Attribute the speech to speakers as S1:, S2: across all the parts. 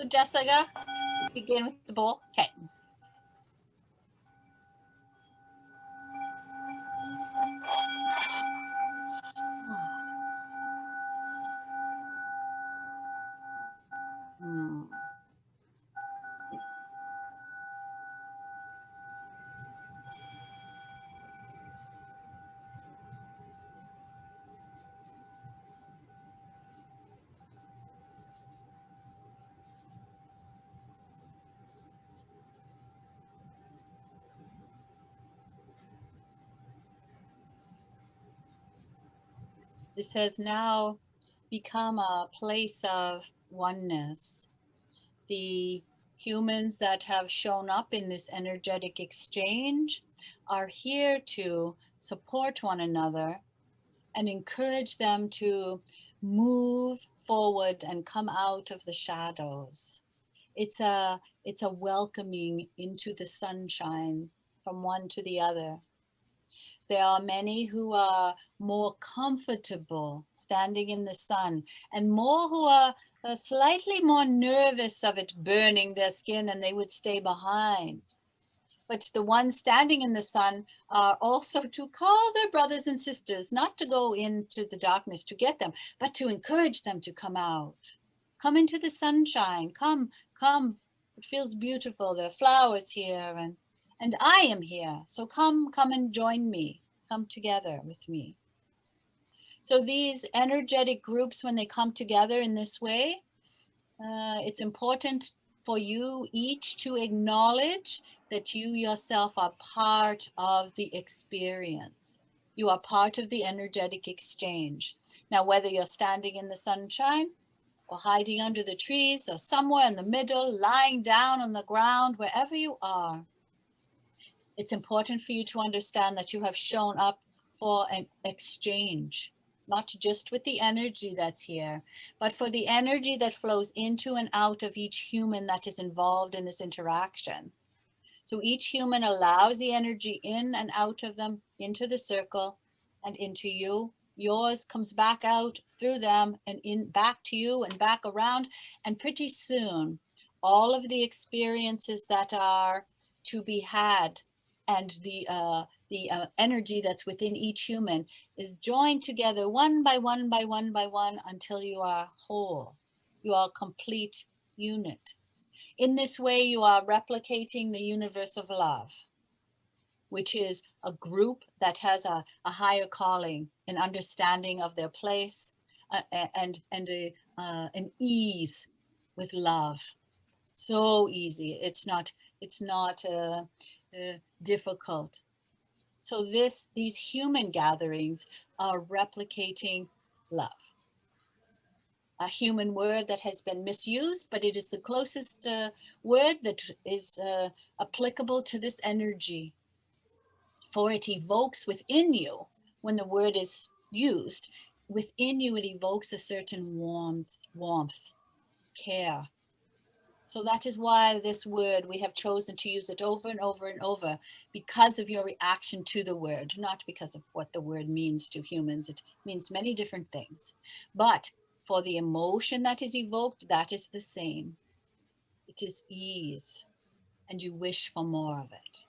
S1: So Jessica, begin with the bowl. Okay. This has now become a place of oneness. The humans that have shown up in this energetic exchange are here to support one another and encourage them to move forward and come out of the shadows. It's a welcoming into the sunshine from one to the other. There are many who are more comfortable standing in the sun, and more who are slightly more nervous of it burning their skin, and they would stay behind. But the ones standing in the sun are also to call their brothers and sisters, not to go into the darkness to get them, but to encourage them to come out. Come into the sunshine. Come, come. It feels beautiful. There are flowers here, and I am here. So come and join me. Come together with me. So these energetic groups, when they come together in this way, it's important for you each to acknowledge that you yourself are part of the experience. You are part of the energetic exchange. Now, whether you're standing in the sunshine or hiding under the trees or somewhere in the middle, lying down on the ground, wherever you are, it's important for you to understand that you have shown up for an exchange, not just with the energy that's here, but for the energy that flows into and out of each human that is involved in this interaction. So each human allows the energy in and out of them into the circle and into you. Yours comes back out through them and in back to you and back around. And pretty soon, all of the experiences that are to be had and the energy that's within each human is joined together one by one by one by one until you are whole. You are a complete unit. In this way, you are replicating the universe of love, which is a group that has a higher calling, an understanding of their place, and an ease with love. So easy. It's not difficult. So these human gatherings are replicating love. A human word that has been misused, but it is the closest word that is applicable to this energy. For it evokes within you, when the word is used, within you it evokes a certain warmth, care. So that is why this word, we have chosen to use it over and over and over, because of your reaction to the word, not because of what the word means to humans. It means many different things. But for the emotion that is evoked, that is the same. It is ease, and you wish for more of it.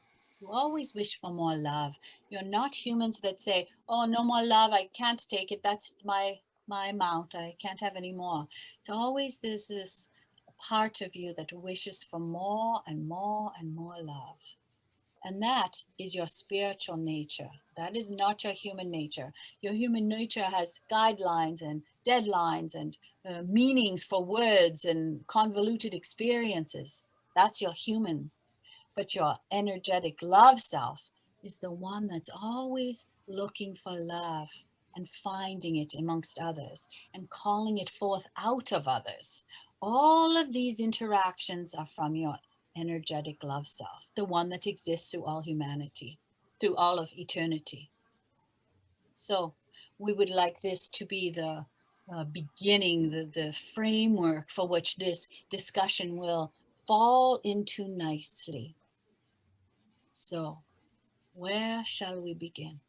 S1: You always wish for more love. You're not humans that say, oh, no more love, I can't take it. That's my amount. I can't have any more. It's always there's this part of you that wishes for more and more and more love. And that is your spiritual nature. That is not your human nature. Your human nature has guidelines and deadlines and meanings for words and convoluted experiences. That's your human. But your energetic love self is the one that's always looking for love and finding it amongst others and calling it forth out of others. All of these interactions are from your energetic love self, the one that exists through all humanity, through all of eternity. So we would like this to be the beginning, the framework for which this discussion will fall into nicely. So where shall we begin?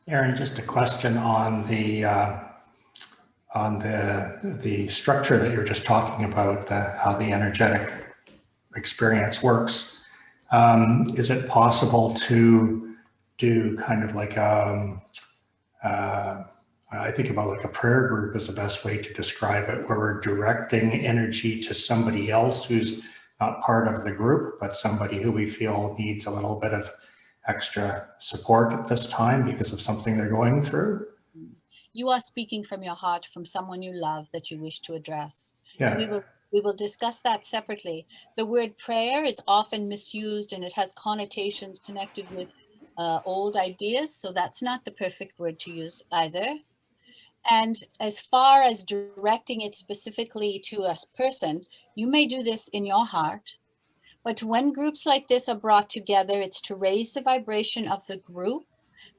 S2: Aaron, just a question on the structure that you were just talking about, how the energetic experience works. Is it possible to do kind of like I think about like a prayer group is the best way to describe it, where we're directing energy to somebody else who's not part of the group, but somebody who we feel needs a little bit of extra support at this time because of something they're going through?
S1: You are speaking from your heart, from someone you love that you wish to address. So
S2: Yeah.
S1: we will discuss that separately. The word prayer is often misused and it has connotations connected with old ideas. So that's not the perfect word to use either. And as far as directing it specifically to a person, you may do this in your heart. But when groups like this are brought together, it's to raise the vibration of the group.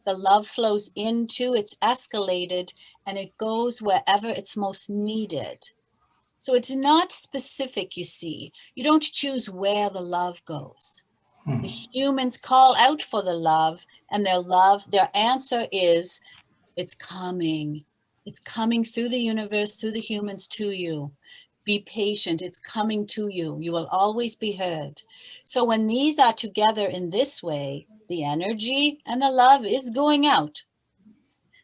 S1: The love flows into, it's escalated, and it goes wherever it's most needed. So it's not specific, you see. You don't choose where the love goes. The humans call out for the love, and their answer is, it's coming. It's coming through the universe, through the humans to you. Be patient. It's coming to you. You will always be heard. So when these are together in this way, the energy and the love is going out,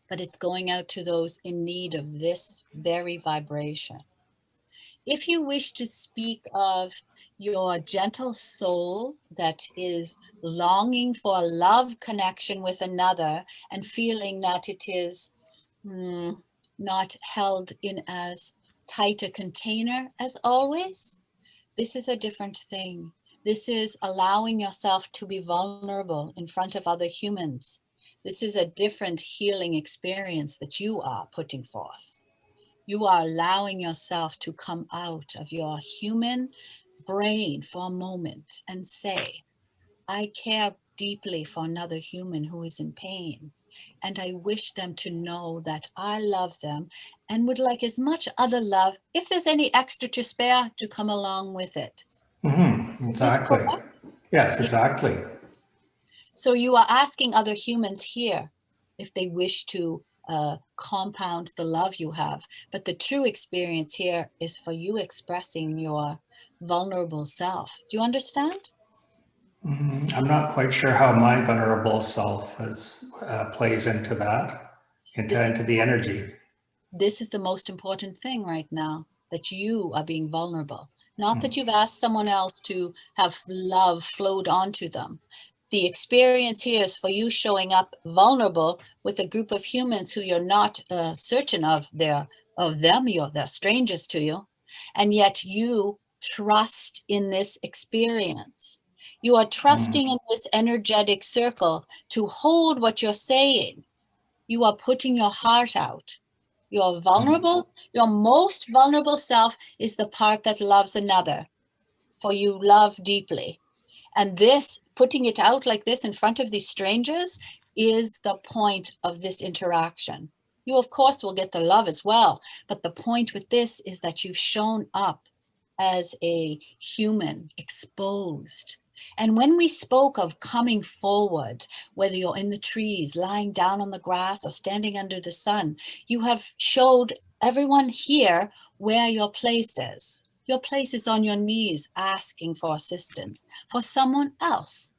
S1: but it's going out to those in need of this very vibration. If you wish to speak of your gentle soul that is longing for a love connection with another and feeling that it is not held in as tight a container as always, this is a different thing. This is allowing yourself to be vulnerable in front of other humans. This is a different healing experience that you are putting forth. You are allowing yourself to come out of your human brain for a moment and say, I care deeply for another human who is in pain. And I wish them to know that I love them and would like as much other love, if there's any extra to spare, to come along with it. Is this
S2: Exactly.
S1: correct?
S2: Yes, exactly.
S1: So you are asking other humans here if they wish to compound the love you have. But the true experience here is for you expressing your vulnerable self. Do you understand?
S2: I'm not quite sure how my vulnerable self plays into that,
S1: This is
S2: into the energy.
S1: this is the most important thing right now, that you are being vulnerable. Not that you've asked someone else to have love flowed onto them. The experience here is for you showing up vulnerable with a group of humans who you're not certain of them, they're strangers to you, and yet you trust in this experience. You are trusting in this energetic circle to hold what you're saying. You are putting your heart out. You're vulnerable. Your most vulnerable self is the part that loves another, for you love deeply. And this, putting it out like this in front of these strangers, is the point of this interaction. You, of course, will get the love as well. But the point with this is that you've shown up as a human exposed. And when we spoke of coming forward, whether you're in the trees, lying down on the grass, or standing under the sun, you have showed everyone here where your place is. Your place is on your knees asking for assistance for someone else.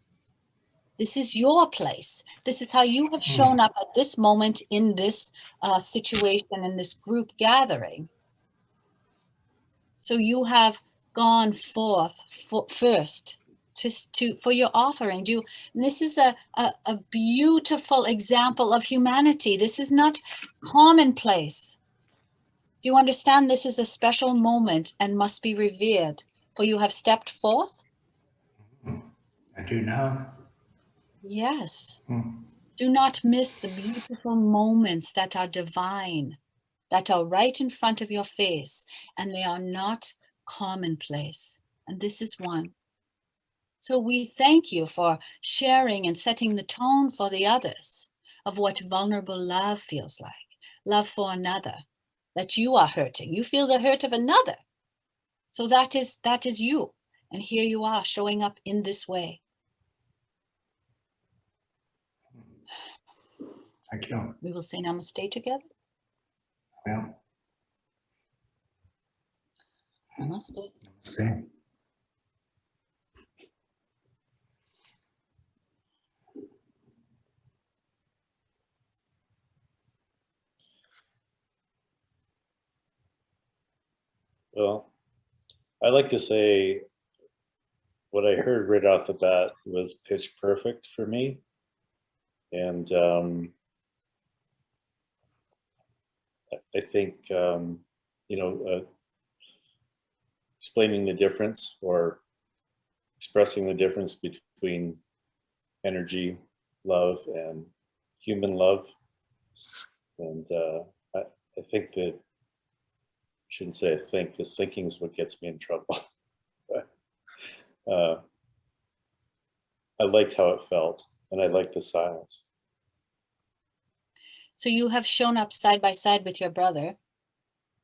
S1: This is your place. This is how you have shown up at this moment in this situation, in this group gathering. So you have gone forth first for your offering. This is a beautiful example of humanity. This is not commonplace. Do you understand? This is a special moment and must be revered, for you have stepped forth.
S2: I do now.
S1: Yes. Do not miss the beautiful moments that are divine, that are right in front of your face, and they are not commonplace. And this is one. So we thank you for sharing and setting the tone for the others of what vulnerable love feels like. Love for another, that you are hurting. You feel the hurt of another. So that is you. And here you are showing up in this way.
S2: Thank you.
S1: We will say Namaste together.
S2: Yeah.
S1: Namaste.
S2: See.
S3: Well, I like to say what I heard right off the bat was pitch perfect for me. And I think, explaining the difference or expressing the difference between energy, love, and human love. And I think that, shouldn't say I think, because thinking is what gets me in trouble. I liked how it felt, and I liked the silence.
S1: So you have shown up side by side with your brother.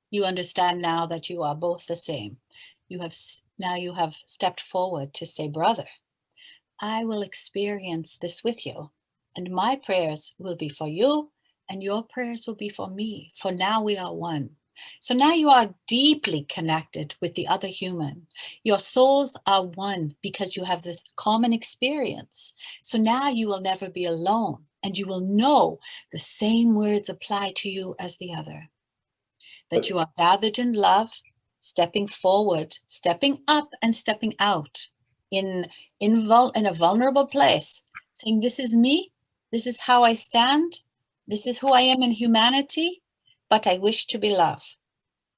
S1: You understand now that you are both the same. Now you have stepped forward to say, brother, I will experience this with you, and my prayers will be for you, and your prayers will be for me, for now we are one. So now you are deeply connected with the other human. Your souls are one because you have this common experience. So now you will never be alone, and you will know the same words apply to you as the other. That you are gathered in love, stepping forward, stepping up, and stepping out in a vulnerable place, saying, this is me, this is how I stand, this is who I am in humanity, but I wish to be love.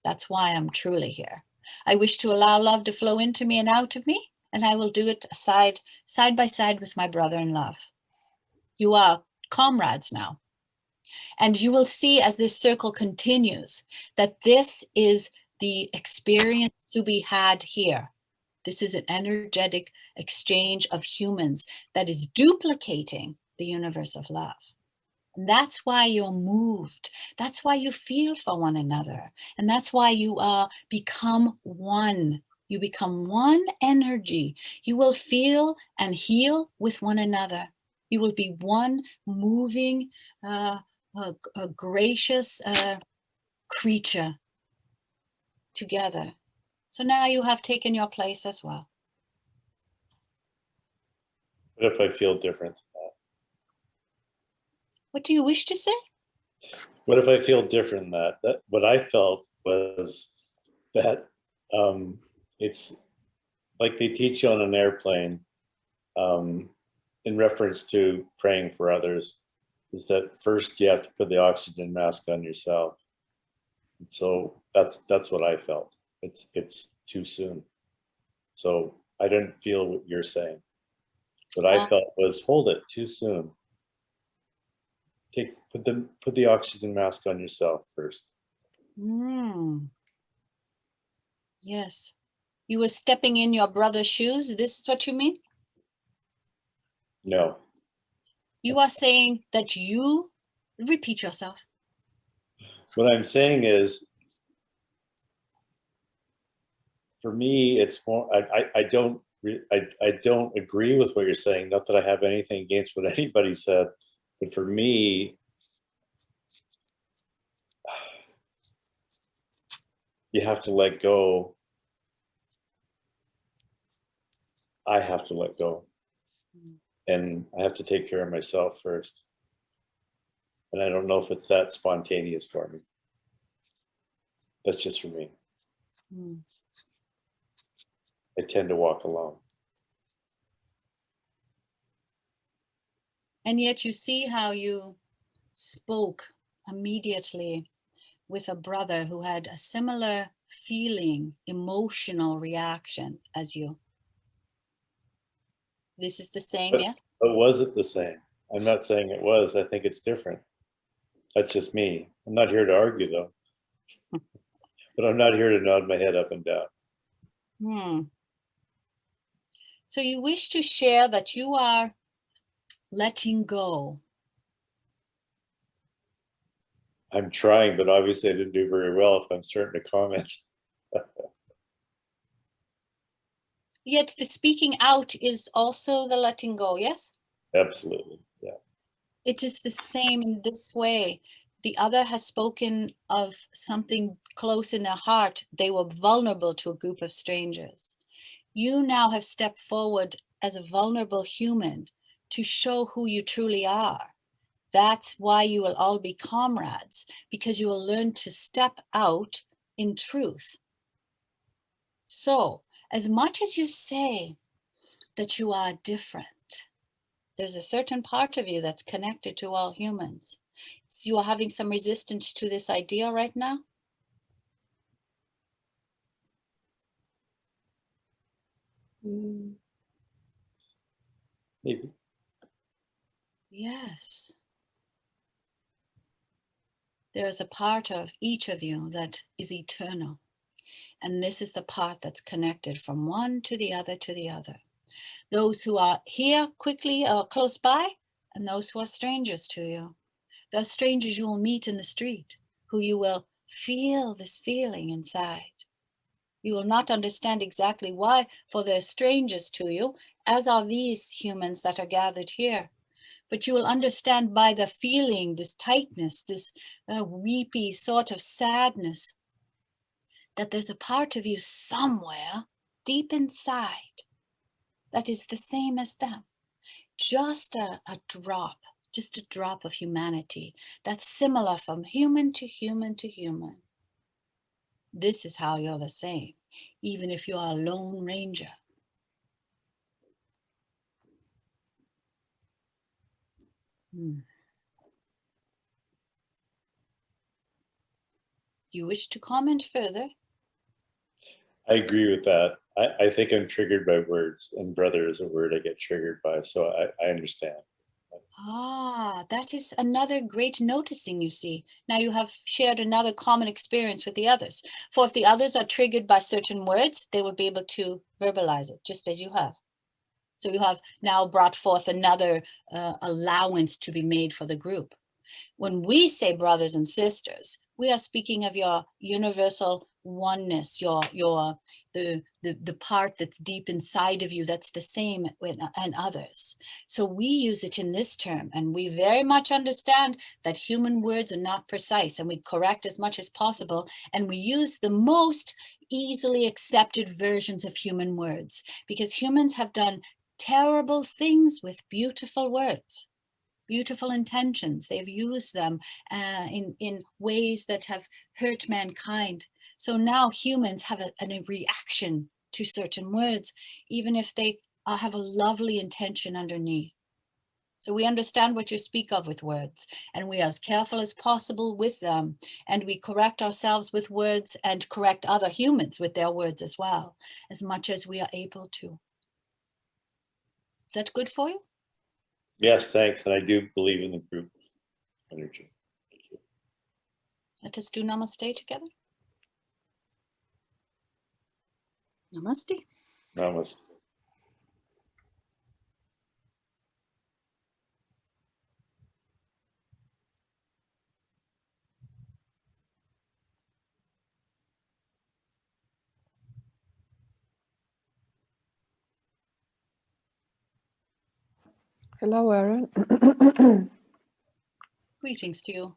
S1: That's why I'm truly here. I wish to allow love to flow into me and out of me, and I will do it side by side with my brother in love. You are comrades now. And you will see as this circle continues that this is the experience to be had here. This is an energetic exchange of humans that is duplicating the universe of love. And that's why you're moved. That's why you feel for one another. And that's why you become one. You become one energy. You will feel and heal with one another. You will be one moving, a gracious creature together. So now you have taken your place as well.
S3: What if I feel different?
S1: What do you wish to say?
S3: What if I feel different? That what I felt was that it's like they teach you on an airplane in reference to praying for others, is that first you have to put the oxygen mask on yourself. And so that's what I felt. It's too soon. So I didn't feel what you're saying. What I felt was, hold it, too soon. Put the oxygen mask on yourself first.
S1: Yes. You were stepping in your brother's shoes. This is what you mean?
S3: No.
S1: You are saying that you repeat yourself.
S3: What I'm saying is, for me, it's more, I don't agree with what you're saying. Not that I have anything against what anybody said, but for me, you have to let go. I have to let go. And I have to take care of myself first. And I don't know if it's that spontaneous for me. That's just for me. I tend to walk alone.
S1: And yet you see how you spoke immediately with a brother who had a similar feeling, emotional reaction as you. This is the same, yes?
S3: But was it the same? I'm not saying it was. I think it's different. That's just me. I'm not here to argue, though. But I'm not here to nod my head up and down.
S1: So you wish to share that you are letting go.
S3: I'm trying, but obviously I didn't do very well if I'm starting to comment.
S1: Yet the speaking out is also the letting go, yes?
S3: Absolutely, yeah.
S1: It is the same in this way. The other has spoken of something close in their heart. They were vulnerable to a group of strangers. You now have stepped forward as a vulnerable human to show who you truly are. That's why you will all be comrades, because you will learn to step out in truth. So, as much as you say that you are different, there's a certain part of you that's connected to all humans. So you are having some resistance to this idea right now?
S3: Maybe.
S1: Yes. There is a part of each of you that is eternal. And this is the part that's connected from one to the other to the other. Those who are here quickly or close by, and those who are strangers to you. There are strangers you will meet in the street who you will feel this feeling inside. You will not understand exactly why, for they're strangers to you, as are these humans that are gathered here. But you will understand by the feeling, this tightness, this weepy sort of sadness, that there's a part of you somewhere deep inside that is the same as them. Just a drop of humanity that's similar from human to human to human. This is how you're the same, even if you are a lone ranger. Do you wish to comment further?
S3: I agree with that. I think I'm triggered by words, and brother is a word I get triggered by, so I understand.
S1: Ah, that is another great noticing, you see. Now you have shared another common experience with the others. For if the others are triggered by certain words, they will be able to verbalize it, just as you have. So you have now brought forth another allowance to be made for the group. When we say brothers and sisters, we are speaking of your universal oneness, the part that's deep inside of you that's the same in others. So we use it in this term, and we very much understand that human words are not precise, and we correct as much as possible, and we use the most easily accepted versions of human words, because humans have done terrible things with beautiful words. Beautiful intentions. They've used them in ways that have hurt mankind. So now humans have a reaction to certain words, even if they have a lovely intention underneath. So we understand what you speak of with words, and we are as careful as possible with them, and we correct ourselves with words and correct other humans with their words as well, as much as we are able to. Is that good for you?
S3: Yes, thanks. And I do believe in the group energy. Thank you.
S1: Let us do Namaste together. Namaste.
S3: Namaste.
S4: Hello, Aaron.
S1: Greetings to you.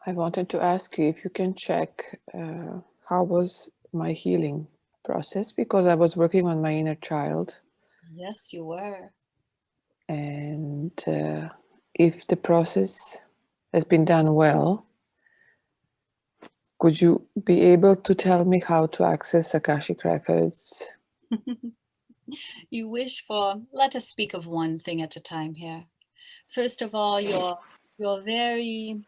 S4: I wanted to ask you if you can check how was my healing process, because I was working on my inner child.
S1: Yes, you were.
S4: And if the process has been done well, could you be able to tell me how to access Akashic Records?
S1: You wish for, let us speak of one thing at a time here. First of all, you're very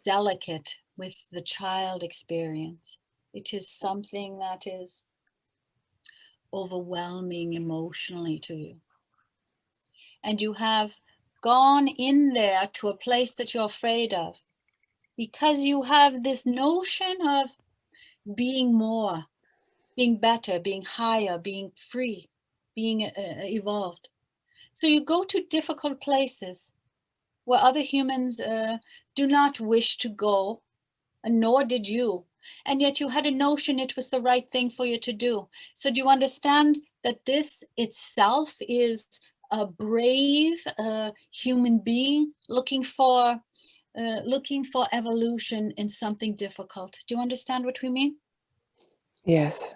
S1: delicate with the child experience. It is something that is overwhelming emotionally to you. And you have gone in there to a place that you're afraid of, because you have this notion of being more, being better, being higher, being free, being evolved. So you go to difficult places where other humans do not wish to go, and nor did you. And yet you had a notion it was the right thing for you to do. So do you understand that this itself is a brave human being looking for evolution in something difficult. Do you understand what we mean?
S4: Yes.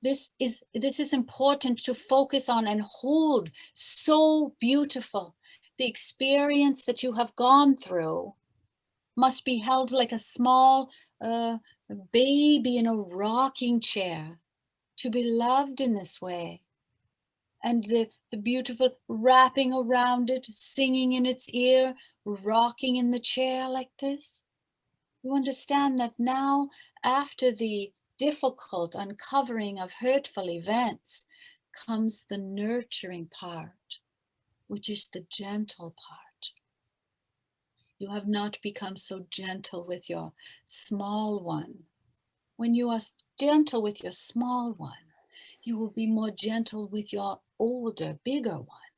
S1: This is important to focus on and hold. So beautiful. The experience that you have gone through must be held like a small baby in a rocking chair, to be loved in this way. And the beautiful wrapping around it, singing in its ear, rocking in the chair like this. You understand that now, after the difficult uncovering of hurtful events, comes the nurturing part, which is the gentle part. You have not become so gentle with your small one. When you are gentle with your small one, you will be more gentle with your older, bigger one.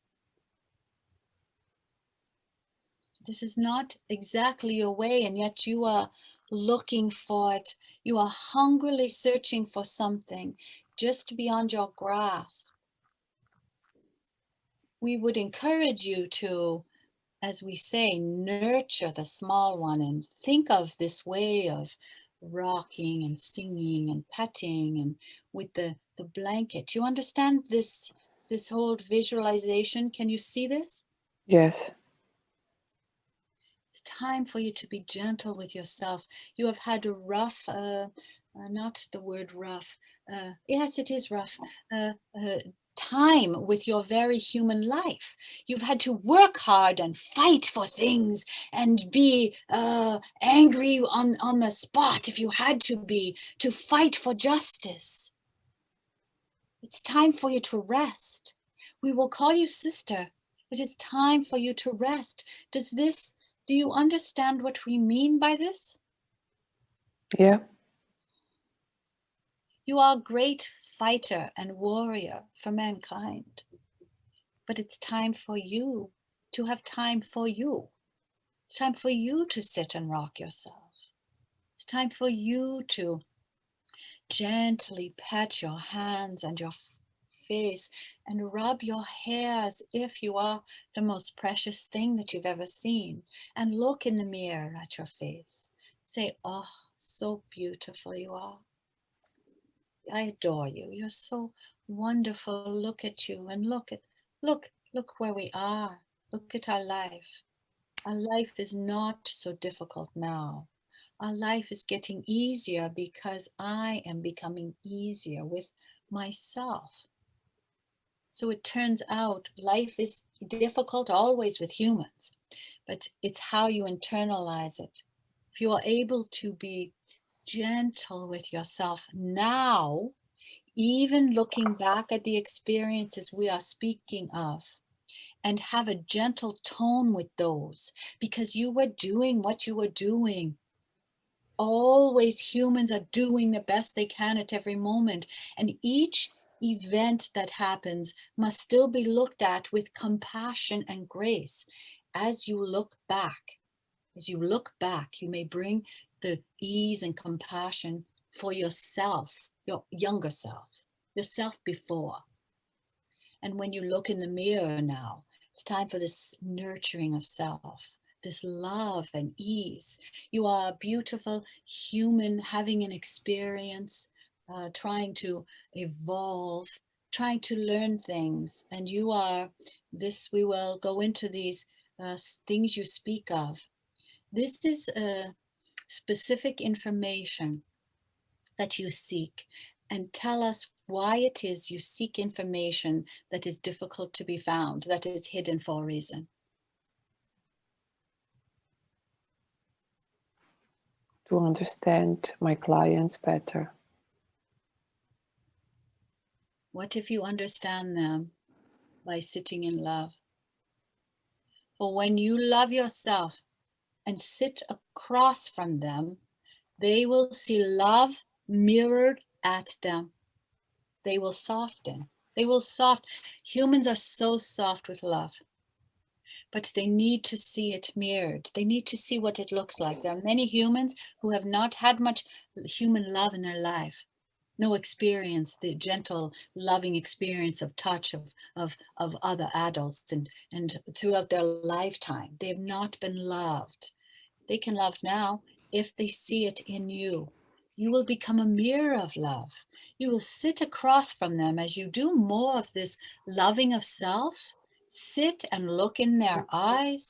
S1: This is not exactly your way, and yet you are looking for it. You are hungrily searching for something just beyond your grasp. We would encourage you to, as we say, nurture the small one and think of this way of rocking and singing and petting and with the blanket. You understand this whole visualization? Can you see this?
S4: Yes.
S1: It's time for you to be gentle with yourself. You have had a rough, not the word rough, yes, it is rough, time with your very human life. You've had to work hard and fight for things and be angry on the spot if you had to be, to fight for justice. It's time for you to rest. We will call you sister. It is time for you to rest. Do you understand what we mean by this?
S4: Yeah.
S1: You are a great fighter and warrior for mankind. But it's time for you to have time for you. It's time for you to sit and rock yourself. It's time for you to gently pat your hands and your face and rub your hair as if you are the most precious thing that you've ever seen, and look in the mirror at your face. Say, oh, so beautiful you are. I adore you. You're so wonderful. Look at you and look where we are. Look at our life. Our life is not so difficult now. Our life is getting easier because I am becoming easier with myself. So it turns out life is difficult always with humans, but it's how you internalize it. If you are able to be gentle with yourself now, even looking back at the experiences we are speaking of, and have a gentle tone with those, because you were doing what you were doing. Always humans are doing the best they can at every moment, and each event that happens must still be looked at with compassion and grace. As you look back, you may bring the ease and compassion for yourself, your younger self, yourself before. And when you look in the mirror now, it's time for this nurturing of self, this love and ease. You are a beautiful human having an experience, trying to evolve, trying to learn things. And you are this, we will go into these things you speak of. This is specific information that you seek, and tell us why it is you seek information that is difficult to be found, that is hidden for a reason.
S4: To understand my clients better.
S1: What if you understand them by sitting in love? For when you love yourself and sit across from them, they will see love mirrored at them. They will soften. Humans are so soft with love, but they need to see it mirrored. They need to see what it looks like. There are many humans who have not had much human love in their life. no experience, the gentle, loving experience of touch of other adults, and throughout their lifetime, they have not been loved. They can love now if they see it in you. You will become a mirror of love. You will sit across from them as you do more of this loving of self. Sit and look in their eyes.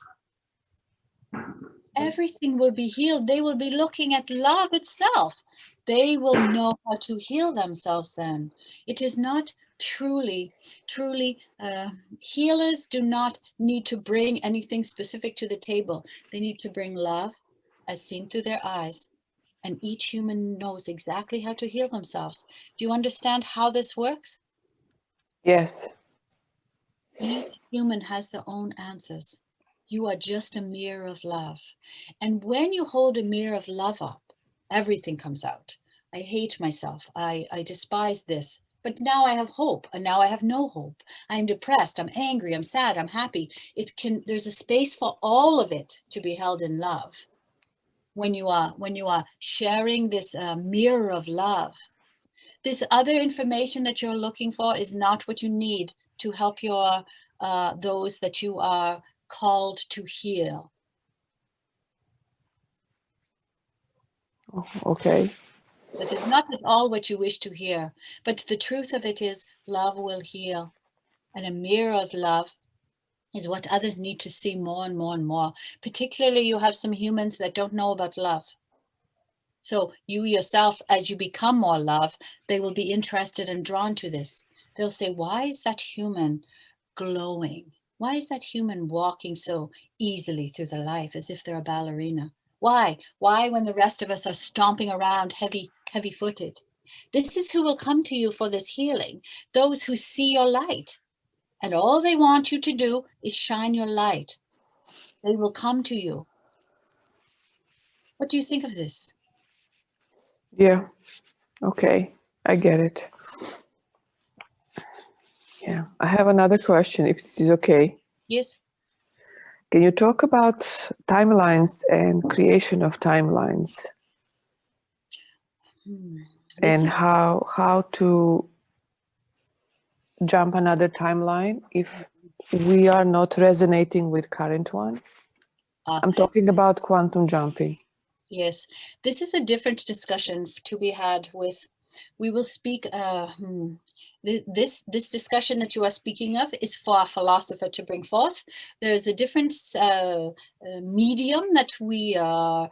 S1: Everything will be healed. They will be looking at love itself. They will know how to heal themselves then. It is not truly, healers do not need to bring anything specific to the table. They need to bring love as seen through their eyes. And each human knows exactly how to heal themselves. Do you understand how this works?
S4: Yes.
S1: Each human has their own answers. You are just a mirror of love. And when you hold a mirror of love up, everything comes out. I hate myself. I despise this. But now I have hope, and now I have no hope. I'm depressed. I'm angry. I'm sad. I'm happy. There's a space for all of it to be held in love. When you are sharing this mirror of love, this other information that you're looking for is not what you need to help your those that you are called to heal.
S4: Oh, okay.
S1: This is not at all what you wish to hear, but the truth of it is love will heal. And a mirror of love is what others need to see more and more and more. Particularly, you have some humans that don't know about love. So you yourself, as you become more love, they will be interested and drawn to this. They'll say, why is that human glowing? Why is that human walking so easily through their life as if they're a ballerina? Why? Why when the rest of us are stomping around heavy-footed? This is who will come to you for this healing, those who see your light. And all they want you to do is shine your light. They will come to you. What do you think of this?
S4: Yeah. Okay. I get it. Yeah. I have another question, if this is okay.
S1: Yes.
S4: Can you talk about timelines and creation of timelines and how to jump another timeline if we are not resonating with current one? I'm talking about quantum jumping.
S1: Yes, this is a different discussion to be had with, we will speak, this discussion that you are speaking of is for a philosopher to bring forth. There is a different medium that we are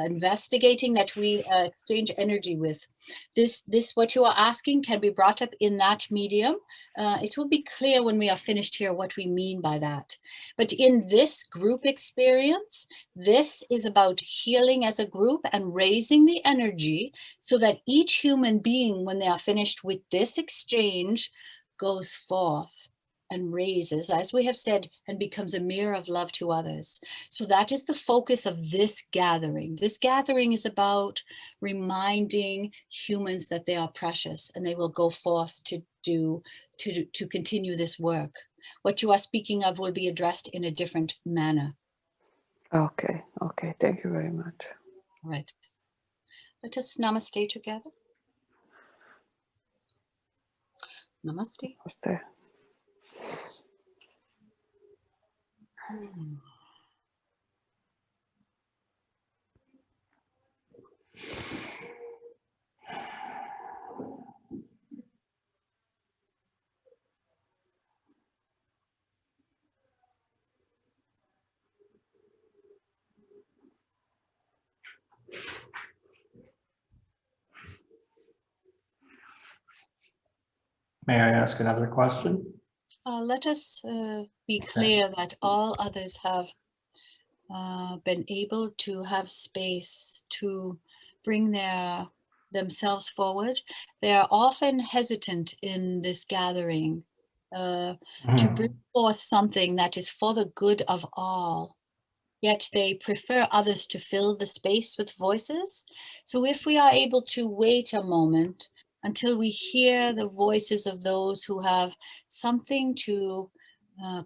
S1: investigating, that we exchange energy with. This what you are asking can be brought up in that medium. It will be clear when we are finished here what we mean by that. But in this group experience, this is about healing as a group and raising the energy so that each human being, when they are finished with this exchange, goes forth and raises, as we have said, and becomes a mirror of love to others. So that is the focus of this gathering. This gathering is about reminding humans that they are precious and they will go forth to continue this work. What you are speaking of will be addressed in a different manner.
S4: Okay. Okay. Thank you very much.
S1: All right. Let us namaste together. Namaste.
S4: Namaste.
S2: May I ask another question?
S1: Let us be clear that all others have been able to have space to bring themselves forward. They are often hesitant in this gathering to bring forth something that is for the good of all. Yet they prefer others to fill the space with voices. So if we are able to wait a moment until we hear the voices of those who have something to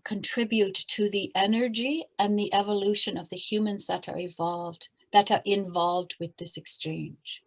S1: contribute to the energy and the evolution of the humans that are involved with this exchange.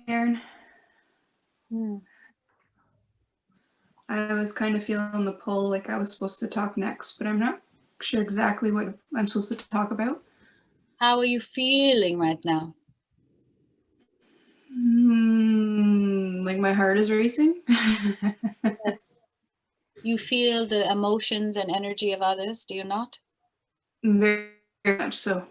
S5: Aaron.
S1: Hmm.
S5: I was kind of feeling the pull, like I was supposed to talk next, but I'm not sure exactly what I'm supposed to talk about.
S1: How are you feeling right now?
S5: Like my heart is racing.
S1: Yes. You feel the emotions and energy of others, do you not?
S5: Very, very much so.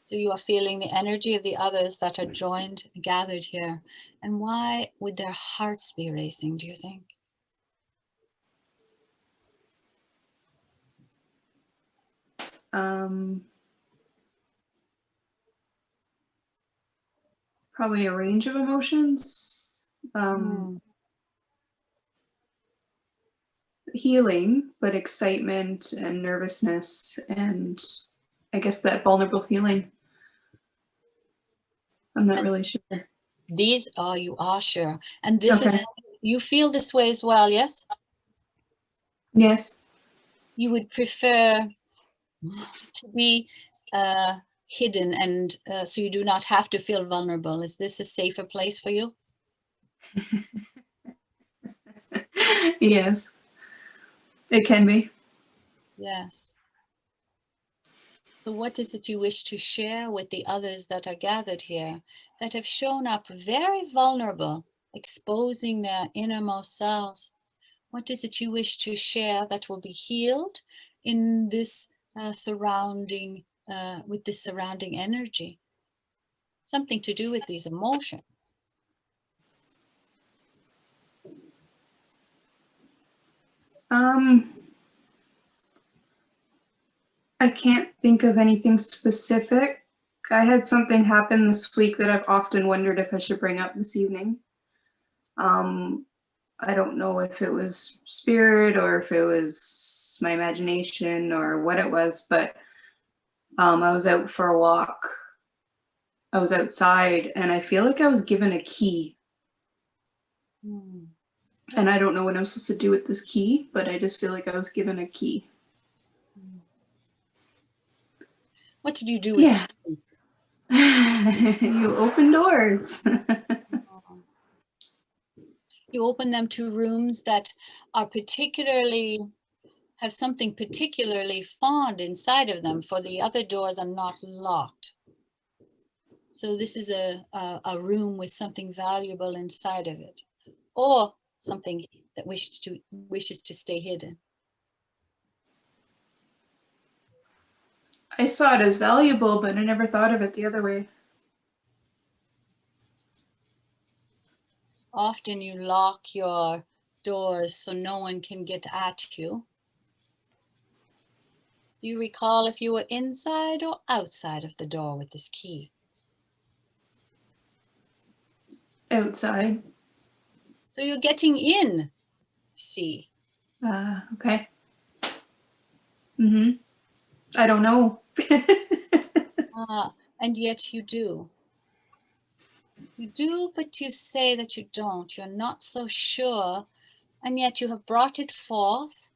S1: So you are feeling the energy of the others that are joined, gathered here. And why would their hearts be racing, do you think?
S5: Probably a range of emotions. Healing, but excitement and nervousness, and I guess that vulnerable feeling. I'm not really sure.
S1: These are, you are sure. And this is,
S5: Okay.
S1: you feel this way as well, yes?
S5: Yes.
S1: You would prefer to be hidden and so you do not have to feel vulnerable. Is this a safer place for you?
S5: Yes. It can be.
S1: Yes. So what is it you wish to share with the others that are gathered here that have shown up very vulnerable, exposing their innermost selves? What is it you wish to share that will be healed in this surrounding, with this surrounding energy? Something to do with these emotions.
S5: I can't think of anything specific. I had something happen this week that I've often wondered if I should bring up this evening. I don't know if it was spirit or if it was my imagination or what it was, but I was out for a walk. I was outside and I feel like I was given a key. And I don't know what I'm supposed to do with this key, but I just feel like I was given a key.
S1: What did you do with keys?
S5: You open doors.
S1: You open them to rooms that are particularly, have something particularly fond inside of them, for the other doors are not locked. So this is a room with something valuable inside of it, or something that wishes to stay hidden.
S5: I saw it as valuable, but I never thought of it the other way.
S1: Often you lock your doors so no one can get at you. Do you recall if you were inside or outside of the door with this key?
S5: Outside.
S1: So you're getting in, see.
S5: Okay. I don't know.
S1: And yet you do. You do, but you say that you don't. You're not so sure, and yet you have brought it forth,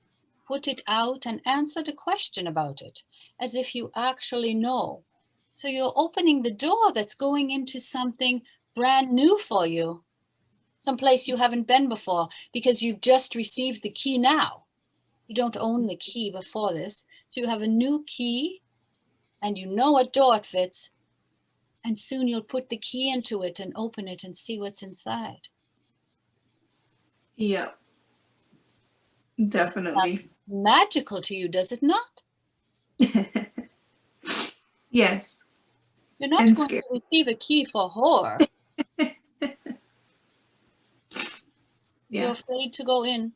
S1: put it out, and answered a question about it, as if you actually know. So you're opening the door that's going into something brand new for you, someplace you haven't been before, because you've just received the key now. You don't own the key before this, so you have a new key, and you know what door it fits, and soon you'll put the key into it and open it and see what's inside.
S5: Yeah. Definitely.
S1: That's magical to you, does it not?
S5: Yes.
S1: You're not
S5: And
S1: going
S5: scary.
S1: to receive a key for horror.
S5: Yeah.
S1: You're afraid to go in.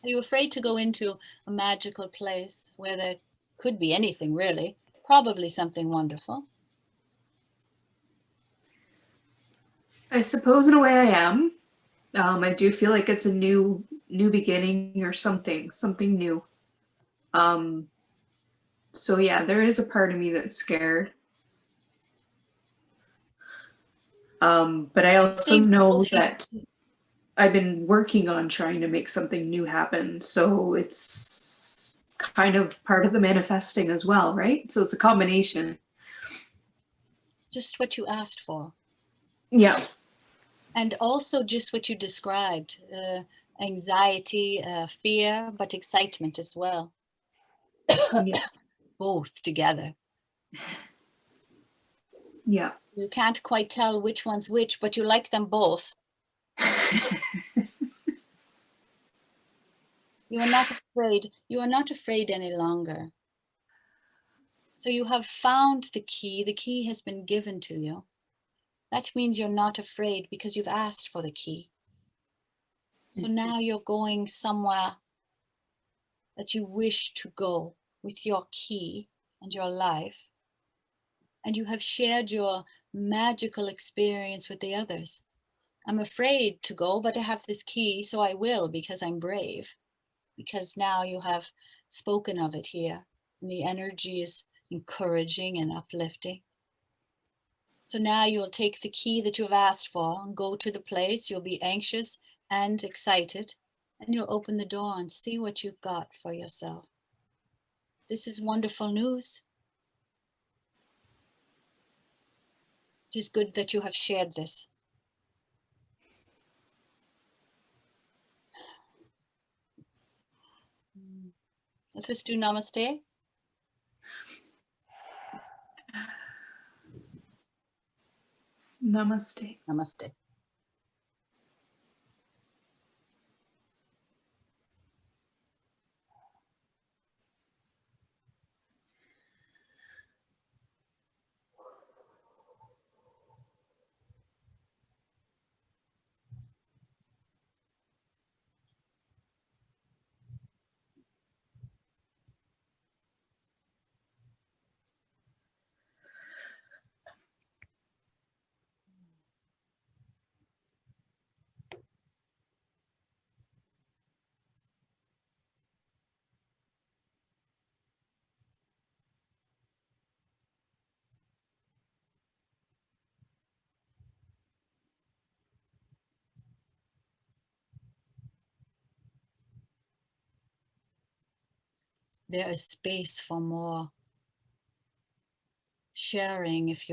S1: Are you afraid to go into a magical place where there could be anything really? Probably something wonderful.
S5: I suppose in a way I am. I do feel like it's a new beginning or something new. So yeah, there is a part of me that's scared. But I also know that I've been working on trying to make something new happen. So it's kind of part of the manifesting as well, right? So it's a combination.
S1: just what you asked for.
S5: Yeah.
S1: And also just what you described, anxiety, fear, but excitement as well.
S5: Yeah.
S1: Both together.
S5: Yeah.
S1: You can't quite tell which one's which, but you like them both. You are not afraid. You are not afraid any longer. So you have found the key. The key has been given to you. That means you're not afraid because you've asked for the key. So now you're going somewhere that you wish to go with your key and your life. And you have shared your magical experience with the others. I'm afraid to go, but I have this key, so I will because I'm brave. Because now you have spoken of it here. And the energy is encouraging and uplifting. So now you'll take the key that you've asked for and go to the place. You'll be anxious and excited, and you'll open the door and see what you've got for yourself. This is wonderful news. It is good that you have shared this. Let us do Namaste.
S5: Namaste.
S1: Namaste. There is space for more sharing if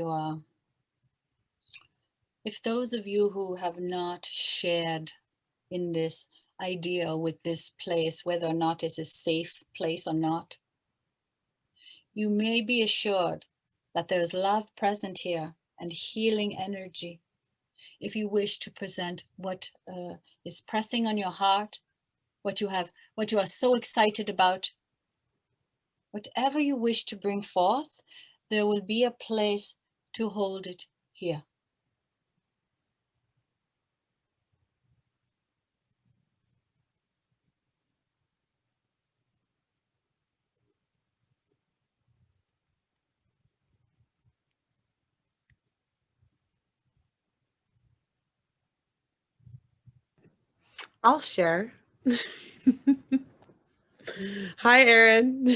S1: those of you who have not shared in this idea with this place, whether or not it's a safe place or not, you may be assured that there's love present here and healing energy. If you wish to present what is pressing on your heart, what you are so excited about, whatever you wish to bring forth, there will be a place to hold it here.
S6: I'll share. Hi, Erin.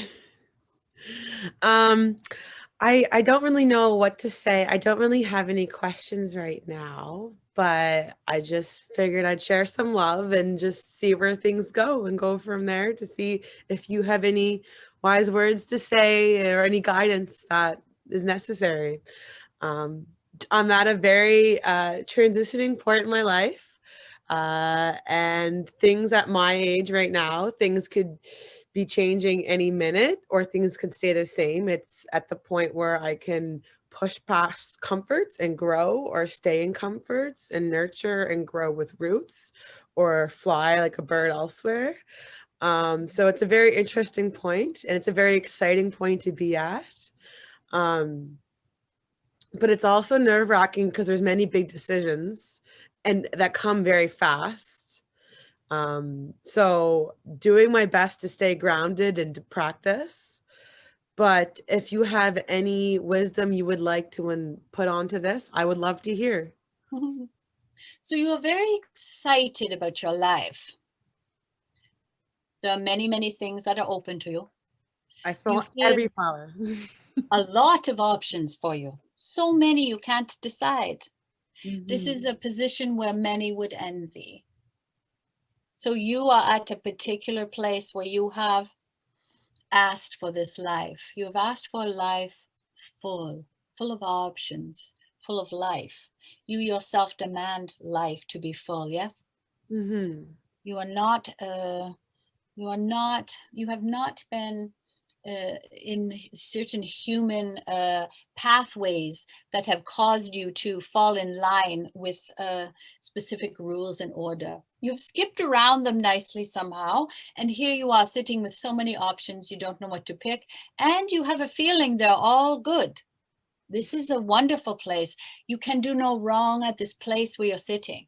S6: I don't really know what to say. I don't really have any questions right now, but I just figured I'd share some love and just see where things go and go from there to see if you have any wise words to say or any guidance that is necessary. I'm at a very transitioning point in my life. And things at my age right now, things could be changing any minute or things could stay the same. It's at the point where I can push past comforts and grow, or stay in comforts and nurture and grow with roots, or fly like a bird elsewhere. So it's a very interesting point, and it's a very exciting point to be at. But it's also nerve-wracking because there's many big decisions and that come very fast. So doing my best to stay grounded and to practice. But if you have any wisdom you would like to put onto this, I would love to hear.
S1: So you are very excited about your life. There are many, many things that are open to you.
S6: I smell every flower.
S1: A lot of options for you. So many you can't decide. This is a position where many would envy. So you are at a particular place where you have asked for this life. You have asked for a life full full of options, full of life. You yourself demand life to be full, yes?
S6: Mm-hmm.
S1: You are not, you have not been in certain human pathways that have caused you to fall in line with specific rules and order. You've skipped around them nicely somehow, and here you are sitting with so many options, you don't know what to pick, and you have a feeling they're all good. This is a wonderful place. You can do no wrong at this place where you're sitting.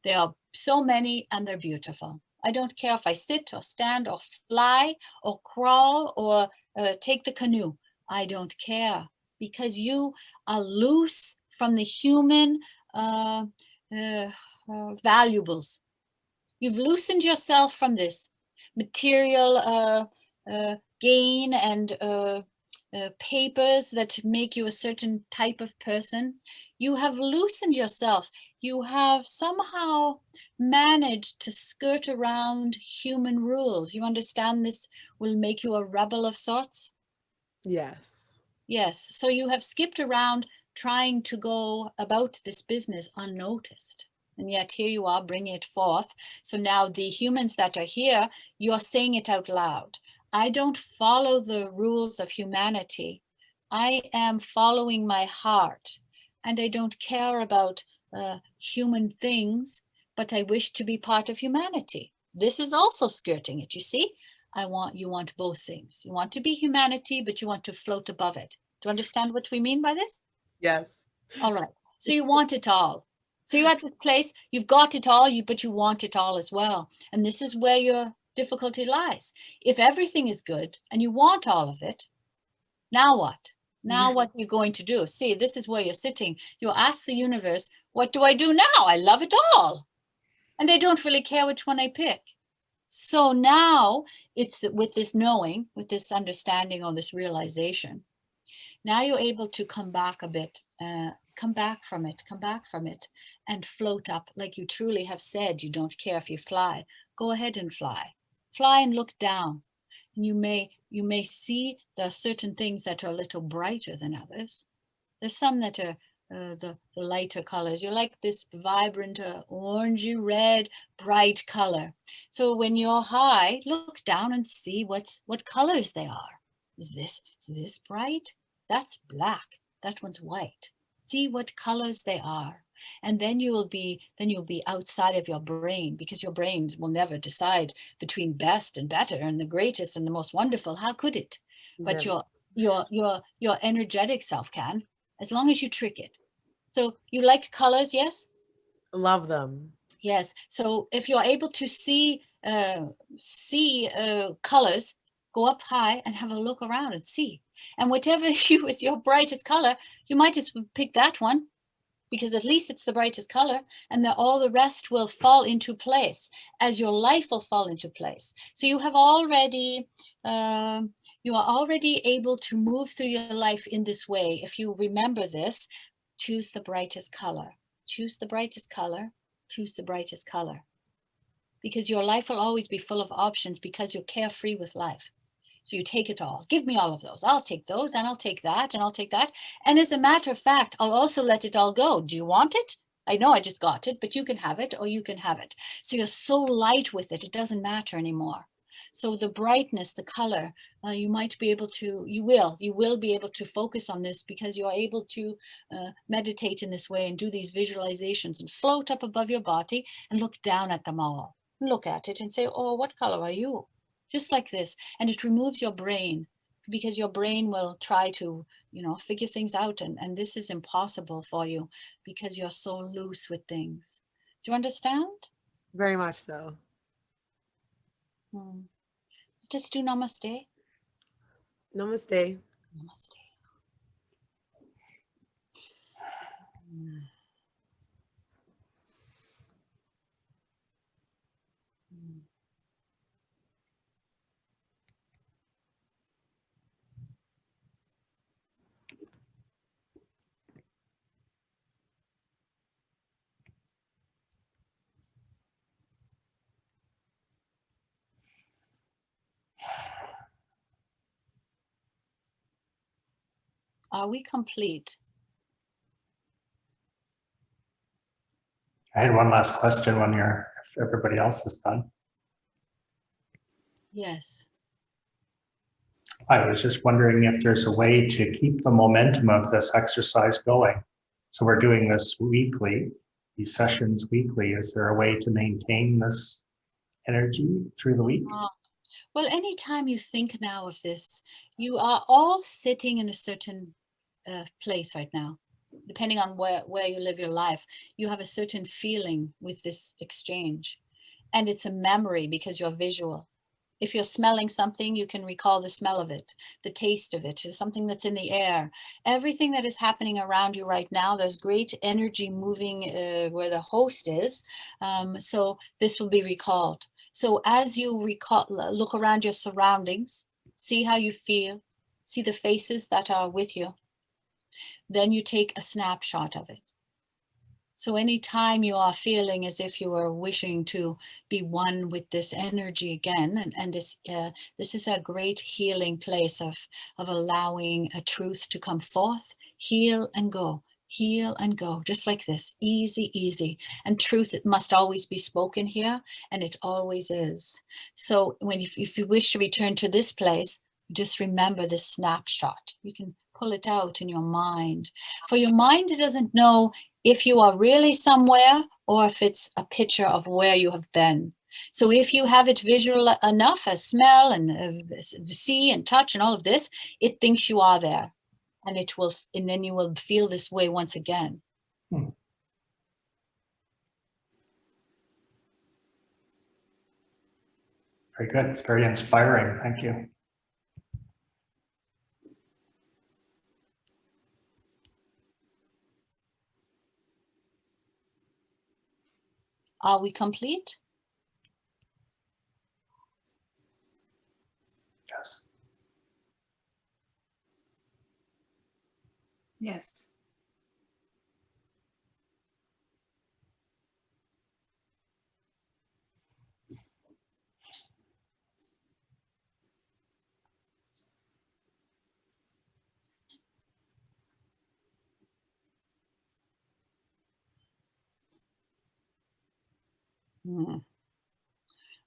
S1: There are so many, and they're beautiful. I don't care if I sit or stand or fly or crawl or take the canoe. I don't care, because you are loose from the human valuables. You've loosened yourself from this material gain and papers that make you a certain type of person. You have loosened yourself. You have somehow managed to skirt around human rules. You understand this will make you a rebel of sorts?
S6: Yes.
S1: Yes. So you have skipped around trying to go about this business unnoticed. And yet here you are bringing it forth. So now the humans that are here, you're saying it out loud. I don't follow the rules of humanity. I am following my heart, and I don't care about human things, but I wish to be part of humanity. This is also skirting it, you see? You want both things. You want to be humanity, but you want to float above it. Do you understand what we mean by this?
S6: Yes.
S1: All right. So you want it all. So you're at this place, you've got it all, but you want it all as well. And this is where your difficulty lies. If everything is good and you want all of it, now what? Now what are you going to do? See, this is where you're sitting. You ask the universe, what do I do now? I love it all. And I don't really care which one I pick. So now it's with this knowing, with this understanding or this realization, now you're able to come back a bit, come back from it, and float up like you truly have said. You don't care if you fly. Go ahead and fly. Fly and look down. And you may see there are certain things that are a little brighter than others. There's some that are the lighter colors. You like this vibrant orangey red, bright color. So when you're high, look down and see what colors they are. Is this bright? That's black. That one's white. See what colors they are. And then you'll be outside of your brain, because your brain will never decide between best and better and the greatest and the most wonderful. How could it? But
S6: Never.
S1: your energetic self can, as long as you trick it. So you like colors, yes?
S6: Love them.
S1: Yes. So if you're able to see colors, go up high and have a look around and see. And whatever is your brightest color, you might just pick that one, because at least it's the brightest color, and all the rest will fall into place as your life will fall into place. So you have already, you are already able to move through your life in this way. If you remember this, choose the brightest color, choose the brightest color, choose the brightest color, because your life will always be full of options, because you're carefree with life. So you take it all. Give me all of those. I'll take those, and I'll take that, and I'll take that. And as a matter of fact, I'll also let it all go. Do you want it? I know I just got it, but you can have it, or you can have it. So you're so light with it, it doesn't matter anymore. So the brightness, the color, you might be able to, you will be able to focus on this, because you're able to meditate in this way and do these visualizations and float up above your body and look down at them all. Look at it and say, oh, what color are you? Just like this. And it removes your brain, because your brain will try to, figure things out. And this is impossible for you, because you're so loose with things. Do you understand?
S6: Very much so.
S1: Just do namaste.
S6: Namaste.
S1: Namaste. Are we complete?
S2: I had one last question when if everybody else is done.
S1: Yes.
S2: I was just wondering if there's a way to keep the momentum of this exercise going. So we're doing this weekly, these sessions weekly. Is there a way to maintain this energy through the week?
S1: Well, anytime you think now of this, you are all sitting in a certain place right now. Depending on where you live your life, you have a certain feeling with this exchange. And it's a memory because you're visual. If you're smelling something, you can recall the smell of it, the taste of it, something that's in the air. Everything that is happening around you right now, there's great energy moving where the host is. So this will be recalled. So as you look around your surroundings, see how you feel, see the faces that are with you, then you take a snapshot of it. So anytime you are feeling as if you are wishing to be one with this energy again, and this is a great healing place of allowing a truth to come forth, heal and go, just like this, easy, easy. And truth, it must always be spoken here, and it always is. So if you wish to return to this place, just remember this snapshot. You can pull it out in your mind. For your mind, it doesn't know if you are really somewhere or if it's a picture of where you have been. So if you have it visual enough as smell and see and touch and all of this, it thinks you are there, and then you will feel this way once again.
S2: Very good. It's very inspiring. Thank you.
S1: Are we complete?
S2: Yes.
S5: Yes.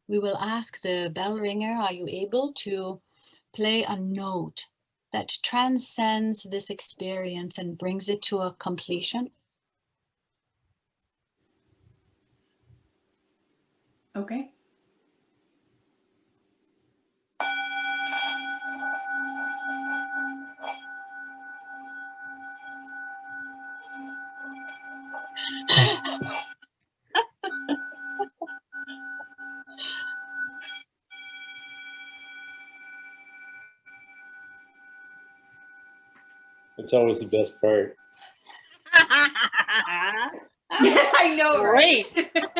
S1: We will ask the bell ringer, are you able to play a note that transcends this experience and brings it to a completion?
S5: Okay.
S3: It's always the best part.
S5: I know, right?
S1: Great.